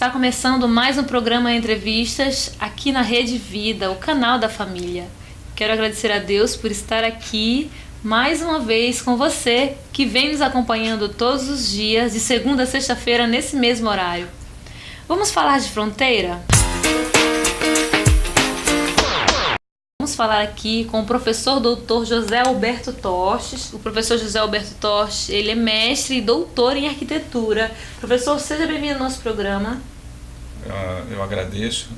Está começando mais um programa Entrevistas aqui na Rede Vida, o canal da família. Quero agradecer a Deus por estar aqui mais uma vez com você que vem nos acompanhando todos os dias, de segunda a sexta-feira, nesse mesmo horário. Vamos falar de fronteira? Vamos falar aqui com o professor doutor José Alberto Tostes. O professor José Alberto Tostes, ele é mestre e doutor em arquitetura. Professor, seja bem-vindo ao nosso programa. Eu agradeço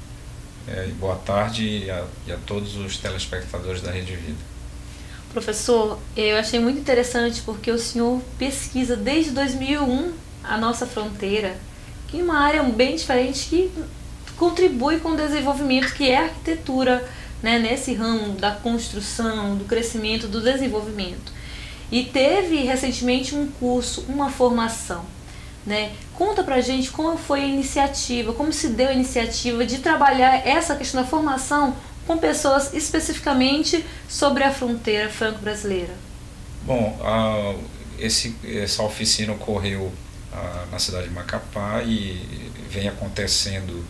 e boa tarde e a todos os telespectadores da Rede Vida. Professor, eu achei muito interessante porque o senhor pesquisa desde 2001 a nossa fronteira, que é uma área bem diferente que contribui com o desenvolvimento que é a arquitetura, né, nesse ramo da construção, do crescimento, do desenvolvimento. E teve recentemente um curso, uma formação, né? Conta pra gente como foi a iniciativa, como se deu a iniciativa de trabalhar essa questão da formação com pessoas especificamente sobre a fronteira franco-brasileira. Bom, essa oficina ocorreu na cidade de Macapá e vem acontecendo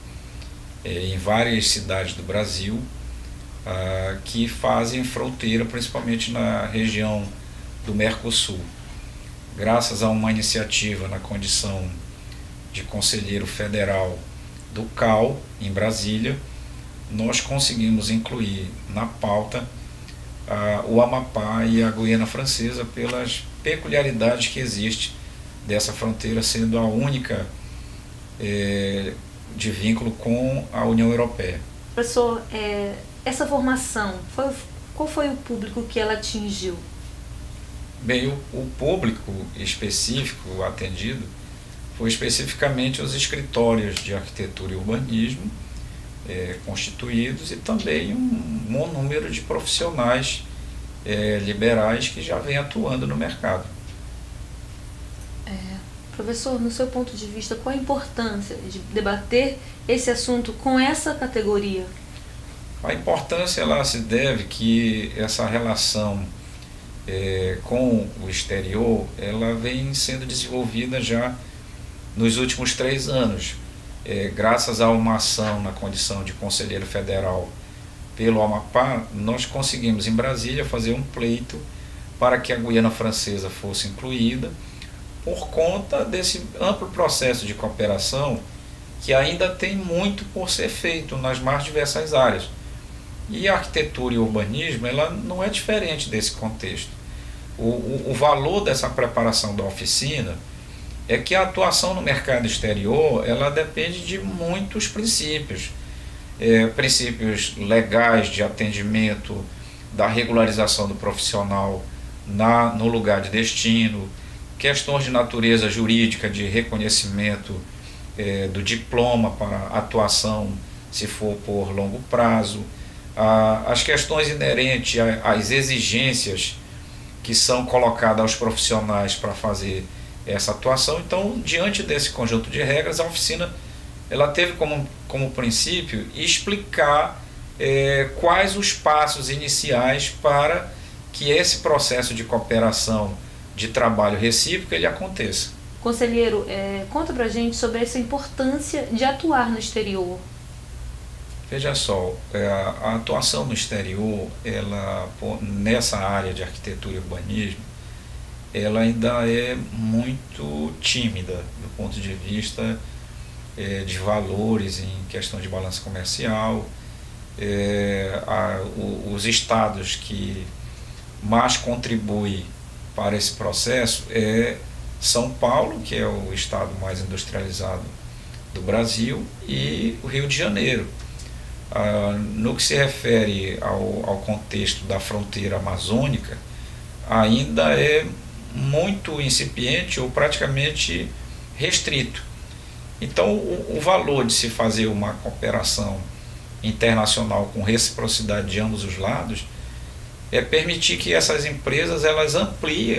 em várias cidades do Brasil que fazem fronteira, principalmente na região do Mercosul. Graças a uma iniciativa na condição de conselheiro federal do CAL, em Brasília, nós conseguimos incluir na pauta o Amapá e a Guiana Francesa pelas peculiaridades que existem dessa fronteira, sendo a única de vínculo com a União Europeia. Professor, essa formação, qual foi o público que ela atingiu? Bem, o público específico atendido foi especificamente os escritórios de arquitetura e urbanismo constituídos e também um bom número de profissionais liberais que já vêm atuando no mercado. Professor, no seu ponto de vista, qual a importância de debater esse assunto com essa categoria? A importância ela se deve que essa relação com o exterior ela vem sendo desenvolvida já nos últimos 3 anos. Graças a uma ação na condição de conselheiro federal pelo Amapá, nós conseguimos em Brasília fazer um pleito para que a Guiana Francesa fosse incluída, por conta desse amplo processo de cooperação que ainda tem muito por ser feito nas mais diversas áreas. E a arquitetura e o urbanismo ela não é diferente desse contexto. O valor dessa preparação da oficina é que a atuação no mercado exterior ela depende de muitos princípios. Princípios legais de atendimento, da regularização do profissional no lugar de destino, questões de natureza jurídica, de reconhecimento do diploma para atuação, se for por longo prazo, as questões inerentes às exigências que são colocadas aos profissionais para fazer essa atuação. Então, diante desse conjunto de regras, a oficina ela teve como princípio explicar quais os passos iniciais para que esse processo de cooperação de trabalho recíproco ele aconteça. Conselheiro, conta pra gente sobre essa importância de atuar no exterior. Veja só, a atuação no exterior, nessa área de arquitetura e urbanismo, ela ainda é muito tímida do ponto de vista de valores em questão de balança comercial. Os estados que mais contribuem para esse processo São Paulo, que é o estado mais industrializado do Brasil, e o Rio de Janeiro. No que se refere ao contexto da fronteira amazônica, ainda é muito incipiente ou praticamente restrito. Então, o valor de se fazer uma cooperação internacional com reciprocidade de ambos os lados é permitir que essas empresas elas ampliem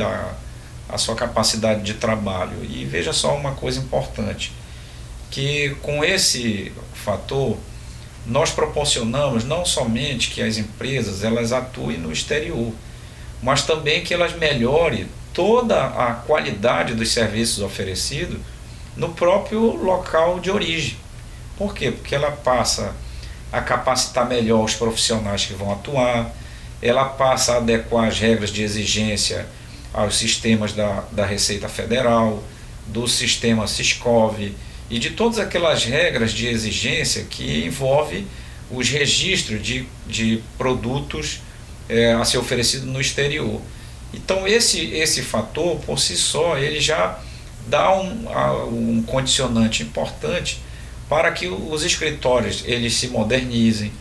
a sua capacidade de trabalho. E veja só uma coisa importante, que com esse fator nós proporcionamos não somente que as empresas elas atuem no exterior, mas também que elas melhorem toda a qualidade dos serviços oferecidos no próprio local de origem. Por quê? Porque ela passa a capacitar melhor os profissionais que vão atuar, ela passa a adequar as regras de exigência aos sistemas da Receita Federal, do sistema Siscov e de todas aquelas regras de exigência que envolve os registros de produtos a ser oferecido no exterior. Então esse fator, por si só, ele já dá um condicionante importante para que os escritórios eles se modernizem,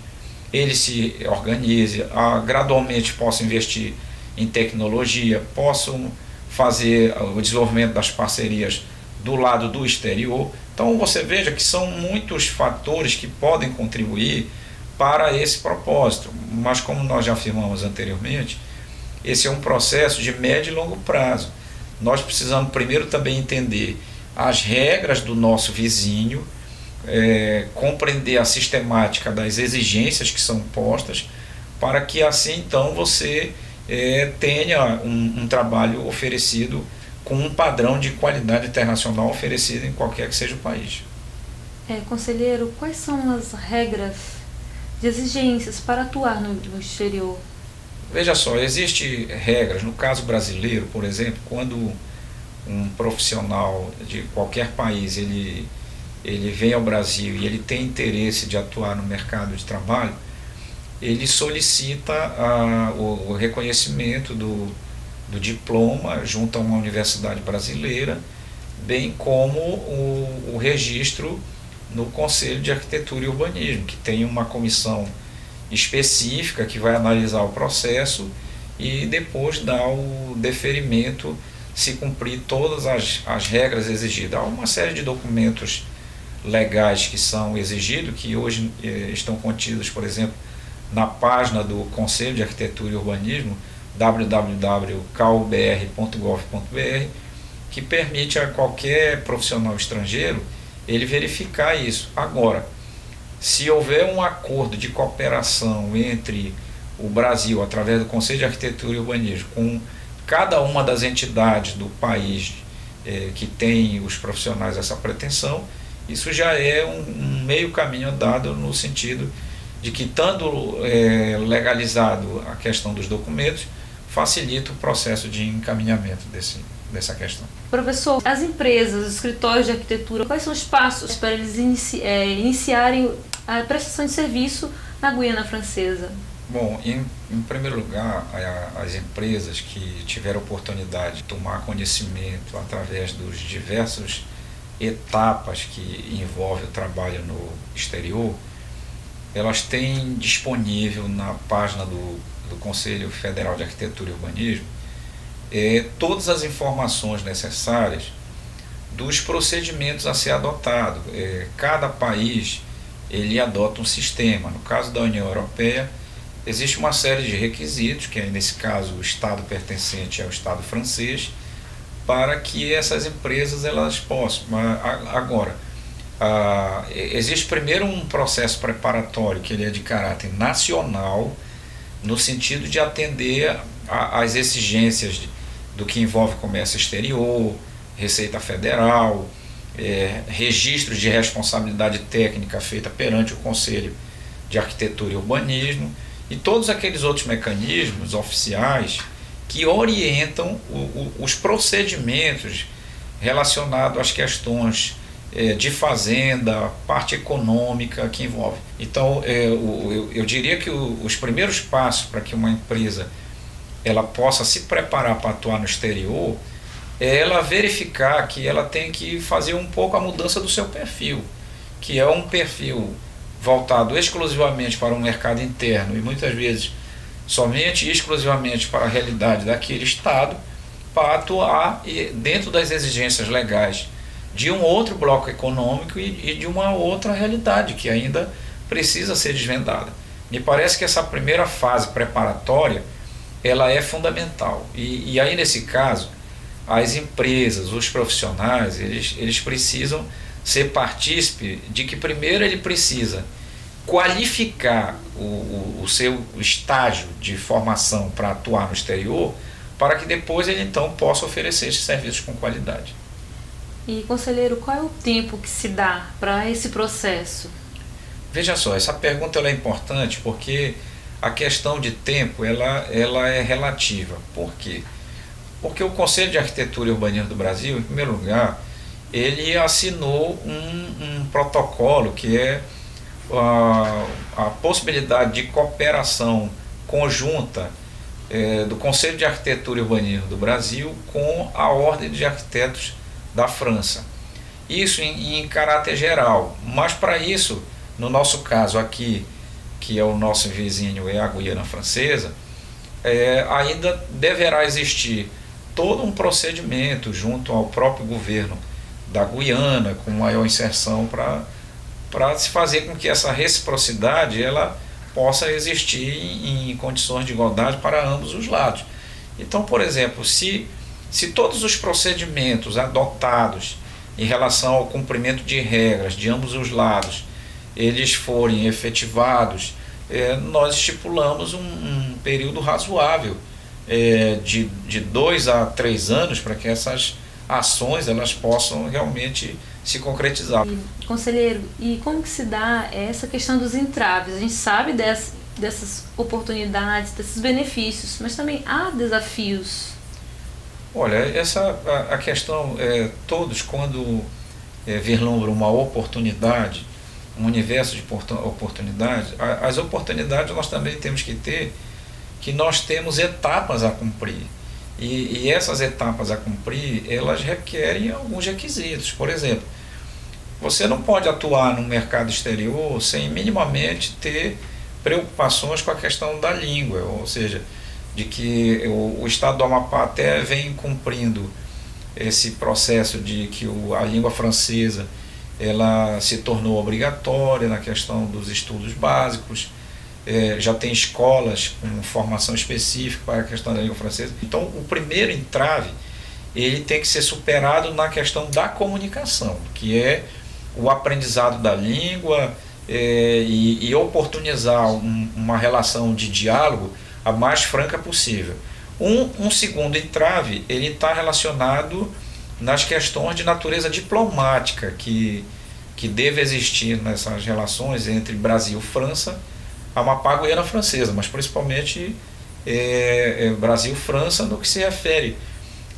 eles se organizem, gradualmente possam investir em tecnologia, possam fazer o desenvolvimento das parcerias do lado do exterior. Então você veja que são muitos fatores que podem contribuir para esse propósito, mas como nós já afirmamos anteriormente, esse é um processo de médio e longo prazo. Nós precisamos primeiro também entender as regras do nosso vizinho, compreender a sistemática das exigências que são postas, para que assim então você tenha um trabalho oferecido com um padrão de qualidade internacional oferecido em qualquer que seja o país. Conselheiro, quais são as regras de exigências para atuar no exterior? Veja só, existem regras, no caso brasileiro, por exemplo, quando um profissional de qualquer país ele vem ao Brasil e ele tem interesse de atuar no mercado de trabalho, ele solicita o reconhecimento do diploma junto a uma universidade brasileira, bem como o registro no Conselho de Arquitetura e Urbanismo, que tem uma comissão específica que vai analisar o processo e depois dar o deferimento se cumprir todas as regras exigidas. Há uma série de documentos legais que são exigidos, que hoje estão contidos, por exemplo, na página do Conselho de Arquitetura e Urbanismo, www.caubr.gov.br, que permite a qualquer profissional estrangeiro ele verificar isso. Agora, se houver um acordo de cooperação entre o Brasil, através do Conselho de Arquitetura e Urbanismo, com cada uma das entidades do país que tem os profissionais essa pretensão, isso já é um meio caminho andado no sentido de que, estando legalizado a questão dos documentos, facilita o processo de encaminhamento dessa questão. Professor, as empresas, os escritórios de arquitetura, quais são os passos para eles iniciarem a prestação de serviço na Guiana Francesa? Bom, em primeiro lugar, as empresas que tiveram oportunidade de tomar conhecimento através dos diversos etapas que envolvem o trabalho no exterior, elas têm disponível na página do Conselho Federal de Arquitetura e Urbanismo todas as informações necessárias dos procedimentos a ser adotado. Cada país ele adota um sistema. No caso da União Europeia, existe uma série de requisitos, que nesse caso o Estado pertencente é o Estado francês, para que essas empresas elas possam. Agora, existe primeiro um processo preparatório que ele é de caráter nacional, no sentido de atender às exigências do que envolve comércio exterior, Receita Federal, registros de responsabilidade técnica feita perante o Conselho de Arquitetura e Urbanismo e todos aqueles outros mecanismos oficiais que orientam os procedimentos relacionados às questões de fazenda, parte econômica que envolve. Então, eu diria que os primeiros passos para que uma empresa ela possa se preparar para atuar no exterior é ela verificar que ela tem que fazer um pouco a mudança do seu perfil, que é um perfil voltado exclusivamente para o mercado interno e muitas vezes somente e exclusivamente para a realidade daquele Estado, para atuar dentro das exigências legais de um outro bloco econômico e de uma outra realidade que ainda precisa ser desvendada. Me parece que essa primeira fase preparatória ela é fundamental e aí nesse caso as empresas, os profissionais, eles precisam ser partícipe de que primeiro ele precisa qualificar o seu estágio de formação para atuar no exterior, para que depois ele então possa oferecer esses serviços com qualidade. E, conselheiro, qual é o tempo que se dá para esse processo? Veja só, essa pergunta ela é importante porque a questão de tempo ela é relativa. Por quê? Porque o Conselho de Arquitetura e Urbanismo do Brasil, em primeiro lugar, ele assinou um protocolo que é a possibilidade de cooperação conjunta do Conselho de Arquitetura e Urbanismo do Brasil com a Ordem de Arquitetos da França. Isso em caráter geral, mas para isso, no nosso caso aqui, que é o nosso vizinho, é a Guiana Francesa, ainda deverá existir todo um procedimento junto ao próprio governo da Guiana, com maior inserção para se fazer com que essa reciprocidade ela possa existir em condições de igualdade para ambos os lados. Então, por exemplo, se todos os procedimentos adotados em relação ao cumprimento de regras de ambos os lados, eles forem efetivados, nós estipulamos um período razoável de 2 a 3 anos para que essas ações elas possam realmente se concretizar. Conselheiro, e como que se dá essa questão dos entraves? A gente sabe dessas oportunidades, desses benefícios, mas também há desafios. Olha, a questão, todos quando vislumbram uma oportunidade, um universo de oportunidades, as oportunidades nós também temos que ter, que nós temos etapas a cumprir. E essas etapas a cumprir, elas requerem alguns requisitos. Por exemplo, você não pode atuar no mercado exterior sem minimamente ter preocupações com a questão da língua, ou seja, de que o Estado do Amapá até vem cumprindo esse processo de que a língua francesa ela se tornou obrigatória na questão dos estudos básicos, já tem escolas com formação específica para a questão da língua francesa. Então, o primeiro entrave ele tem que ser superado na questão da comunicação, que é o aprendizado da língua e oportunizar uma relação de diálogo a mais franca possível. Um segundo entrave ele está relacionado nas questões de natureza diplomática que deve existir nessas relações entre Brasil e França, Amapá e Guiana Francesa, mas principalmente Brasil e França no que se refere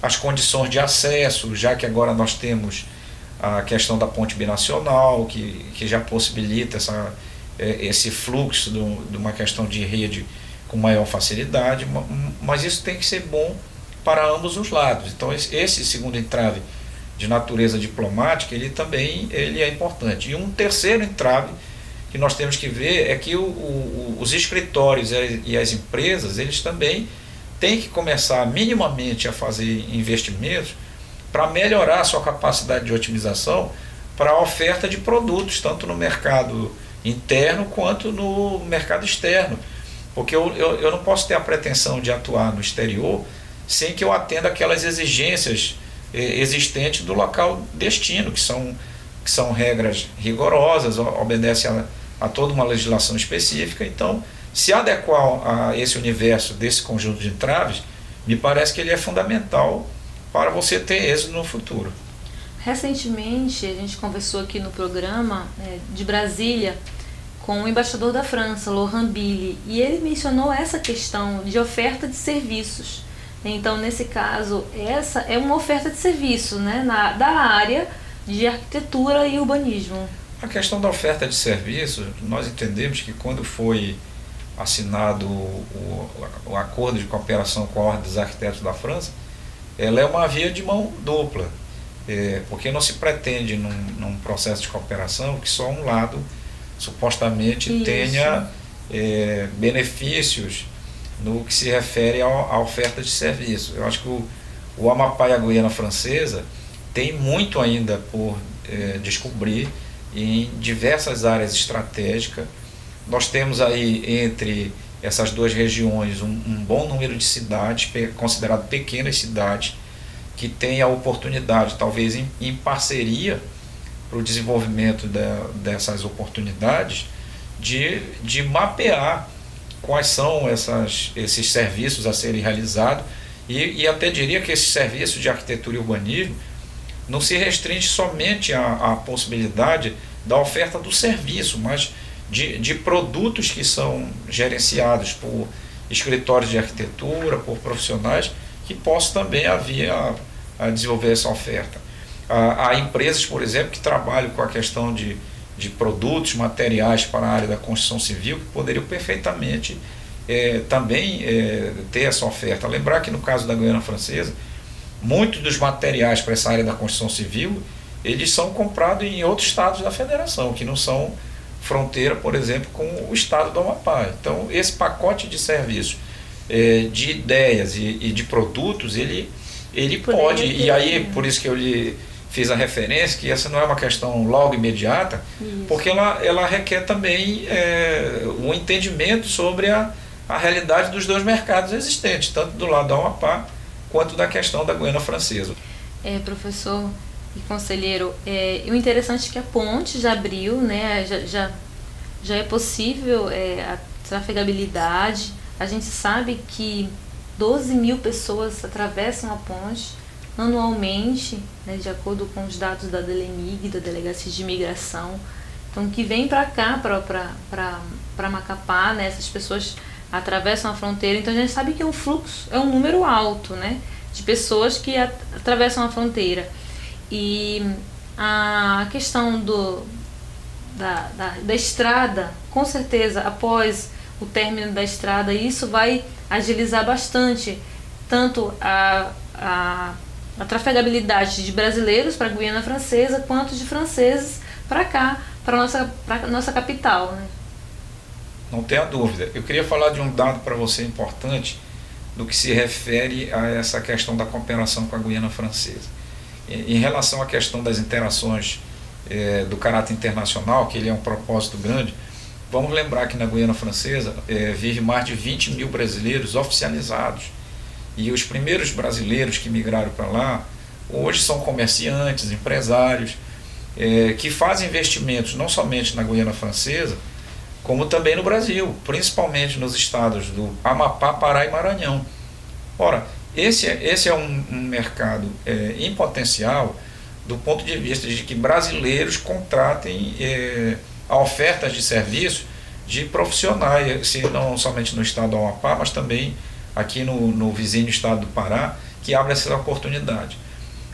às condições de acesso, já que agora nós temos a questão da ponte binacional, que já possibilita esse fluxo de uma questão de rede com maior facilidade, mas isso tem que ser bom para ambos os lados. Então esse segundo entrave de natureza diplomática, ele também é importante. E um terceiro entrave que nós temos que ver é que os escritórios e as empresas, eles também têm que começar minimamente a fazer investimentos para melhorar a sua capacidade de otimização para a oferta de produtos, tanto no mercado interno quanto no mercado externo. Porque eu não posso ter a pretensão de atuar no exterior sem que eu atenda aquelas exigências existentes do local destino, que são regras rigorosas, obedecem a toda uma legislação específica. Então, se adequar a esse universo desse conjunto de entraves, me parece que ele é fundamental para você ter êxito no futuro. Recentemente, a gente conversou aqui no programa de Brasília com o embaixador da França, Laurent Billy, e ele mencionou essa questão de oferta de serviços. Então, nesse caso, essa é uma oferta de serviço, né, da área de arquitetura e urbanismo. A questão da oferta de serviço, nós entendemos que quando foi assinado o acordo de cooperação com a Ordem dos Arquitetos da França, ela é uma via de mão dupla, porque não se pretende num processo de cooperação que só um lado supostamente Isso. tenha benefícios no que se refere à oferta de serviço. Eu acho que o Amapá e a Guiana Francesa tem muito ainda por descobrir em diversas áreas estratégicas. Nós temos aí entre essas duas regiões um bom número de cidades, consideradas pequenas cidades, que têm a oportunidade, talvez em parceria para o desenvolvimento dessas oportunidades, de mapear quais são esses serviços a serem realizados e até diria que esses serviços de arquitetura e urbanismo não se restringe somente à possibilidade da oferta do serviço, mas de produtos que são gerenciados por escritórios de arquitetura, por profissionais que possam também vir a desenvolver essa oferta. Há empresas, por exemplo, que trabalham com a questão de produtos, materiais para a área da construção civil, que poderiam perfeitamente também ter essa oferta. Lembrar que no caso da Guiana Francesa, muitos dos materiais para essa área da construção civil, eles são comprados em outros estados da federação, que não são fronteira, por exemplo, com o estado do Amapá. Então, esse pacote de serviços, de ideias e de produtos, ele pode, e aí por isso que eu lhe fiz a referência, que essa não é uma questão logo imediata, isso, porque ela requer também um entendimento sobre a realidade dos dois mercados existentes, tanto do lado do Amapá, quanto da questão da Guiana Francesa. Professor e conselheiro, o interessante é que a ponte já abriu, né, já é possível a trafegabilidade. A gente sabe que 12 mil pessoas atravessam a ponte anualmente, né, de acordo com os dados da DELEMIG, da Delegacia de Imigração. Então, que vem para cá, para Macapá, né, essas pessoas atravessam a fronteira. Então, a gente sabe que o fluxo é um número alto, né, de pessoas que atravessam a fronteira. E a questão da estrada, com certeza, após o término da estrada, isso vai agilizar bastante tanto a trafegabilidade de brasileiros para a Guiana Francesa, quanto de franceses para cá, para a nossa capital, né? Não tenha dúvida. Eu queria falar de um dado para você importante no que se refere a essa questão da cooperação com a Guiana Francesa. Em relação à questão das interações do caráter internacional, que ele é um propósito grande, vamos lembrar que na Guiana Francesa vive mais de 20 mil brasileiros oficializados. E os primeiros brasileiros que migraram para lá, hoje são comerciantes, empresários, que fazem investimentos não somente na Guiana Francesa, como também no Brasil, principalmente nos estados do Amapá, Pará e Maranhão. Ora, esse é um mercado em potencial do ponto de vista de que brasileiros contratem a oferta de serviços de profissionais, se não somente no estado do Amapá, mas também aqui no vizinho estado do Pará, que abre essa oportunidade.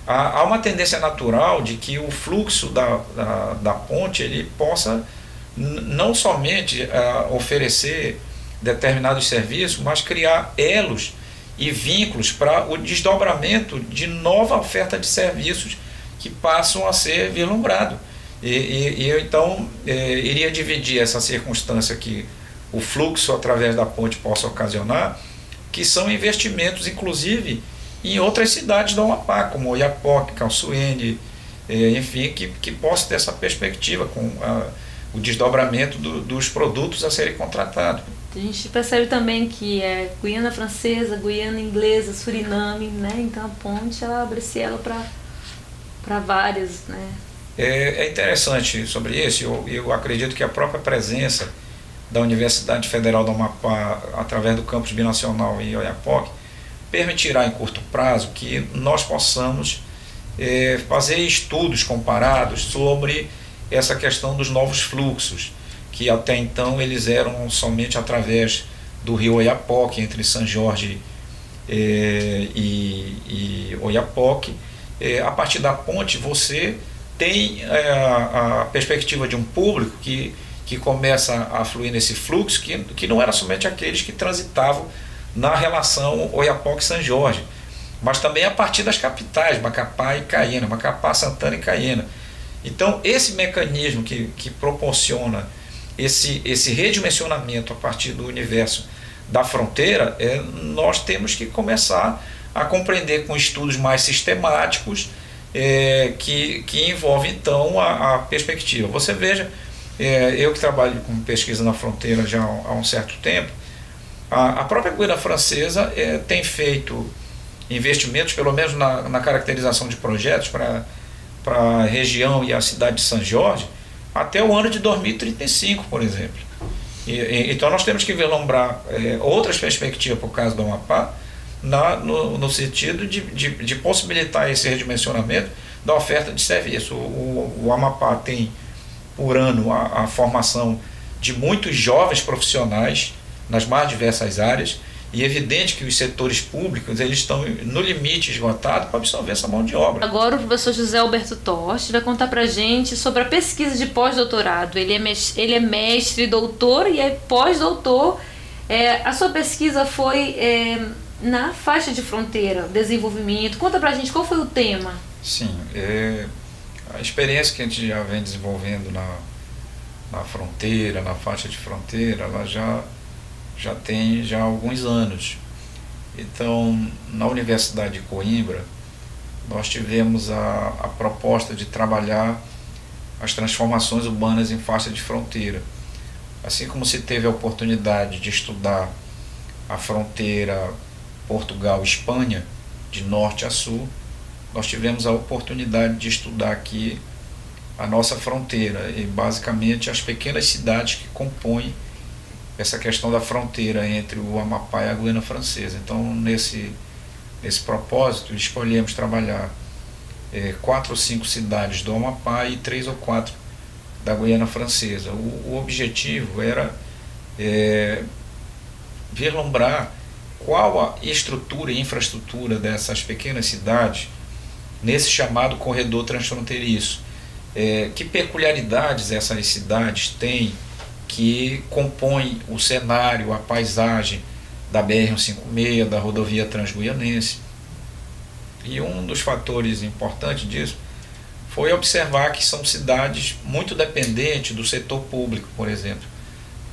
Há uma tendência natural de que o fluxo da ponte ele possa não somente oferecer determinados serviços, mas criar elos e vínculos para o desdobramento de nova oferta de serviços que passam a ser vislumbrados. E eu então iria dividir essa circunstância que o fluxo através da ponte possa ocasionar, que são investimentos inclusive em outras cidades do Amapá, como Oiapoque, Calçuene, enfim, que possa ter essa perspectiva com o desdobramento dos produtos a serem contratados. A gente percebe também que é Guiana Francesa, Guiana Inglesa, Suriname, né? Então a ponte ela abre-se ela para várias, né? É interessante sobre isso. Eu acredito que a própria presença da Universidade Federal do Amapá, através do campus binacional em Oiapoque, permitirá em curto prazo que nós possamos fazer estudos comparados sobre essa questão dos novos fluxos, que até então eles eram somente através do rio Oiapoque, entre São Jorge e Oiapoque. A partir da ponte você tem a perspectiva de um público que começa a fluir nesse fluxo, que não era somente aqueles que transitavam na relação Oiapoque-São Jorge, mas também a partir das capitais, Macapá e Caiena, Macapá, Santana e Caiena. Então, esse mecanismo que proporciona esse redimensionamento a partir do universo da fronteira, nós temos que começar a compreender com estudos mais sistemáticos que envolvem, então, a perspectiva. Você veja, eu que trabalho com pesquisa na fronteira já há um certo tempo, a própria Guiana Francesa tem feito investimentos, pelo menos na caracterização de projetos para a região e a cidade de São Jorge, até o ano de 2035, por exemplo. Então nós temos que vislumbrar outras perspectivas para o caso do Amapá, no sentido de possibilitar esse redimensionamento, da oferta de serviço. O Amapá tem por ano a formação de muitos jovens profissionais nas mais diversas áreas, e é evidente que os setores públicos eles estão no limite esgotado para absorver essa mão de obra. Agora o professor José Alberto Toste vai contar para a gente sobre a pesquisa de pós-doutorado. Ele é mestre, doutor e é pós-doutor. A sua pesquisa foi na faixa de fronteira, desenvolvimento. Conta para a gente qual foi o tema. Sim, a experiência que a gente já vem desenvolvendo na fronteira, na faixa de fronteira, ela já tem alguns anos. Então, na Universidade de Coimbra, nós tivemos a proposta de trabalhar as transformações urbanas em faixa de fronteira. Assim como se teve a oportunidade de estudar a fronteira Portugal-Espanha, de norte a sul, nós tivemos a oportunidade de estudar aqui a nossa fronteira e basicamente as pequenas cidades que compõem essa questão da fronteira entre o Amapá e a Guiana Francesa. Então, nesse propósito, escolhemos trabalhar 4 ou 5 cidades do Amapá e 3 ou 4 da Guiana Francesa. O objetivo era vislumbrar qual a estrutura e infraestrutura dessas pequenas cidades nesse chamado corredor transfronteiriço. Que peculiaridades essas cidades têm que compõem o cenário, a paisagem da BR-156, da rodovia transguianense. E um dos fatores importantes disso foi observar que são cidades muito dependentes do setor público, por exemplo,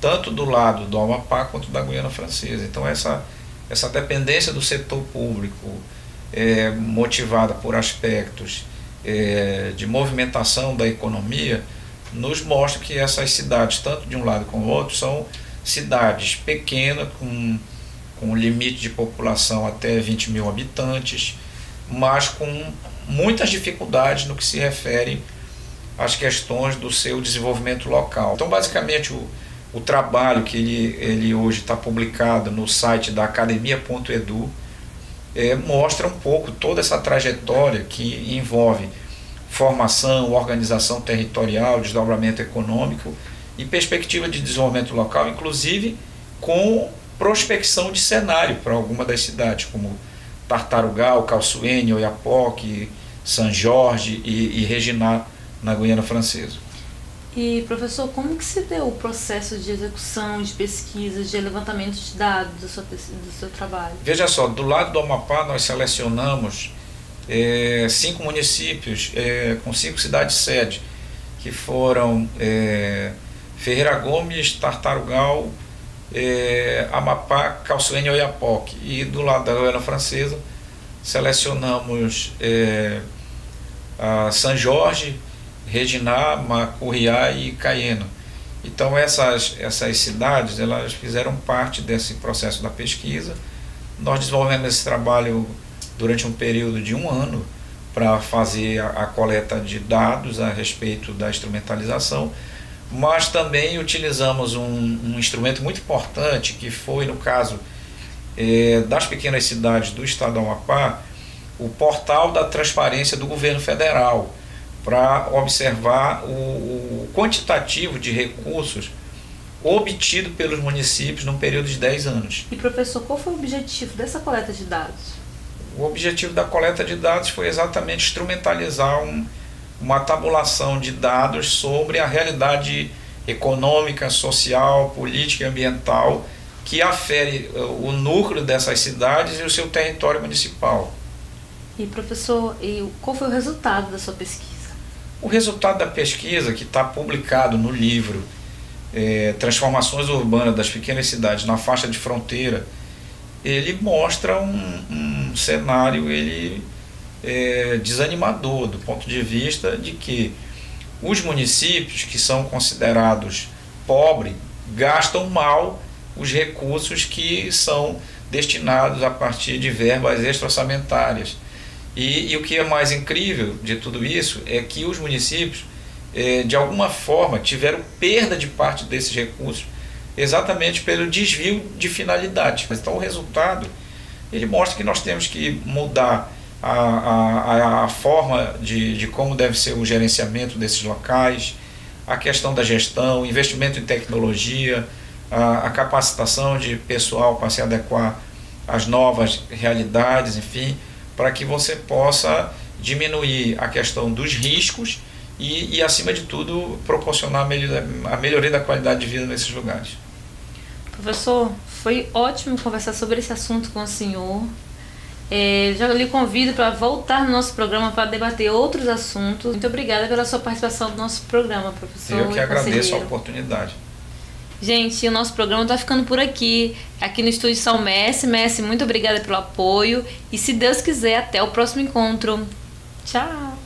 tanto do lado do Amapá quanto da Guiana Francesa. Então essa dependência do setor público motivada por aspectos de movimentação da economia nos mostra que essas cidades, tanto de um lado como do outro, são cidades pequenas, com limite de população até 20 mil habitantes, mas com muitas dificuldades no que se refere às questões do seu desenvolvimento local. Então, basicamente, o trabalho que ele hoje está publicado no site da academia.edu mostra um pouco toda essa trajetória que envolve formação, organização territorial, desdobramento econômico e perspectiva de desenvolvimento local, inclusive com prospecção de cenário para alguma das cidades, como Tartarugal, Calçoene, Oiapoque, São Jorge e Reginá, na Guiana Francesa. E, professor, como que se deu o processo de execução, de pesquisa, de levantamento de dados do seu trabalho? Veja só, do lado do Amapá nós selecionamos 5 municípios com 5 cidades-sede, que foram Ferreira Gomes, Tartarugal, Amapá, Calçoene e Oiapoque. E do lado da Guiana Francesa selecionamos São Jorge, Reginá, Macurriá e Caiena. Então essas cidades elas fizeram parte desse processo da pesquisa. Nós desenvolvemos esse trabalho durante um período de 1 ano para fazer a coleta de dados a respeito da instrumentalização, mas também utilizamos um instrumento muito importante, que foi, no caso das pequenas cidades do estado do Amapá, o portal da transparência do governo federal, para observar o quantitativo de recursos obtido pelos municípios num período de 10 anos. E, professor, qual foi o objetivo dessa coleta de dados? O objetivo da coleta de dados foi exatamente instrumentalizar uma tabulação de dados sobre a realidade econômica, social, política e ambiental que afere o núcleo dessas cidades e o seu território municipal. E, professor, qual foi o resultado da sua pesquisa? O resultado da pesquisa, que está publicado no livro Transformações Urbanas das Pequenas Cidades na Faixa de Fronteira, ele mostra um cenário desanimador, do ponto de vista de que os municípios que são considerados pobres gastam mal os recursos que são destinados a partir de verbas extra-orçamentárias. E o que é mais incrível de tudo isso é que os municípios, de alguma forma, tiveram perda de parte desses recursos exatamente pelo desvio de finalidade. Então o resultado ele mostra que nós temos que mudar a forma de como deve ser o gerenciamento desses locais, a questão da gestão, investimento em tecnologia, a capacitação de pessoal para se adequar às novas realidades, enfim, para que você possa diminuir a questão dos riscos e acima de tudo, proporcionar a melhoria da qualidade de vida nesses lugares. Professor, foi ótimo conversar sobre esse assunto com o senhor. Já lhe convido para voltar no nosso programa para debater outros assuntos. Muito obrigada pela sua participação no nosso programa, professor. Eu que agradeço a oportunidade. Gente, o nosso programa está ficando por aqui no estúdio São Messi. Messi, muito obrigada pelo apoio. E se Deus quiser, até o próximo encontro. Tchau!